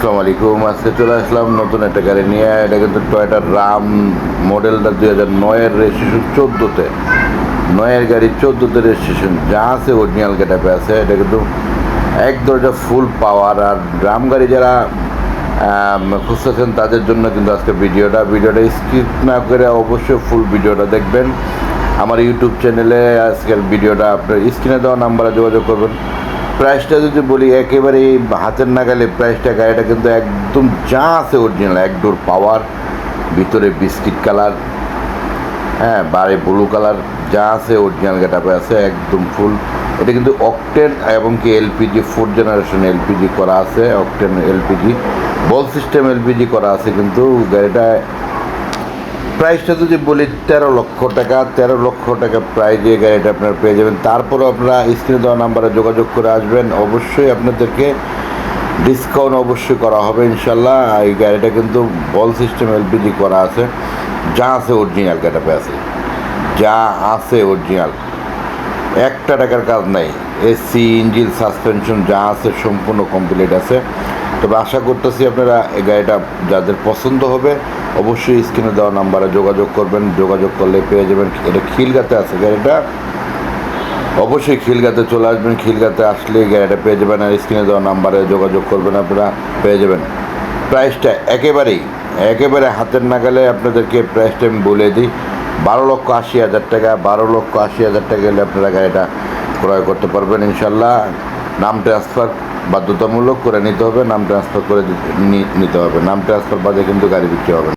আসসালামু আলাইকুম। আজকে চলে আসলাম নতুন একটা গাড়ি নিয়ে। এটা কিন্তু টয়োটা রাম, মডেলটা 2009-এর রেজিস্ট্রেশন, 14-তে 9-এর গাড়ি, 14-তে রেজিস্ট্রেশন, যা আছে অরিজিনাল গেটাপে আছে। এটা কিন্তু এক দরজা ফুল পাওয়ার। আর রাম গাড়ি যারা খুঁজতেছেন তাদের জন্য কিন্তু আজকে ভিডিওটা স্কিপ না করে অবশ্যই ফুল ভিডিওটা দেখবেন। আমার ইউটিউব চ্যানেলে আজকের ভিডিওটা আপনার স্ক্রিনে দেওয়া নাম্বারে যোগাযোগ করবেন। প্রাইসটা যদি বলি, একেবারে হাতের নাগালে প্রাইসটা। গাড়িটা কিন্তু একদম যা আছে অরিজিনাল, এক ডোর পাওয়ার, ভিতরে বিস্কিট কালার, হ্যাঁ বাইরে ব্লু কালার, যা আছে অরিজিনাল গেটাপে আছে, একদম ফুল। এটা কিন্তু অকটেন এবং কি এলপিজি, 4th জেনারেশন এলপিজি করা আছে, অকটেন এলপিজি, বল সিস্টেম এলপিজি করা আছে। কিন্তু গাড়িটা প্রাইসটা যদি বলি 13 লক্ষ টাকা, 13 লক্ষ টাকা প্রাইজে গাড়িটা আপনারা পেয়ে যাবেন। তারপরও আপনারা স্ক্রিনে দেওয়া নাম্বারে যোগাযোগ করে আসবেন, অবশ্যই আপনাদেরকে ডিসকাউন্ট অবশ্যই করা হবে ইনশাল্লাহ। এই গাড়িটা কিন্তু বল সিস্টেম এলপিজি করা আছে, যা আছে অরিজিনাল গেটাপে আছে, যা আছে অরিজিনাল, একটা টাকার কাজ নাই। এসি, ইঞ্জিন, সাসপেনশন যা আছে সম্পূর্ণ কমপ্লিট আছে। তবে আশা করতেছি আপনারা এই গাড়িটা যাদের পছন্দ হবে অবশ্যই স্ক্রিনে দেওয়া নাম্বারে যোগাযোগ করবেন। যোগাযোগ করলে পেয়ে যাবেন। এটা খিলগাতে আছে গাড়িটা, অবশ্যই খিলগাতে চলে আসবেন। খিলগাতে আসলে গাড়িটা পেয়ে যাবেন, আর স্ক্রিনে দেওয়া নাম্বারে যোগাযোগ করবেন, আপনারা পেয়ে যাবেন। প্রাইসটা একেবারে হাতের নাগালে আপনাদেরকে প্রাইসটা আমি বলে দিই, 12,80,000 টাকা। 12,80,000 টাকা গেলে আপনারা গাড়িটা ক্রয় করতে পারবেন ইনশাল্লাহ। নাম ট্রান্সফার বাধ্যতামূলক করে নিতে হবে, নাম ট্রান্সফার করে নিতে হবে। নাম ট্রান্সফার বাদে কিন্তু গাড়ি বিক্রি হবে না।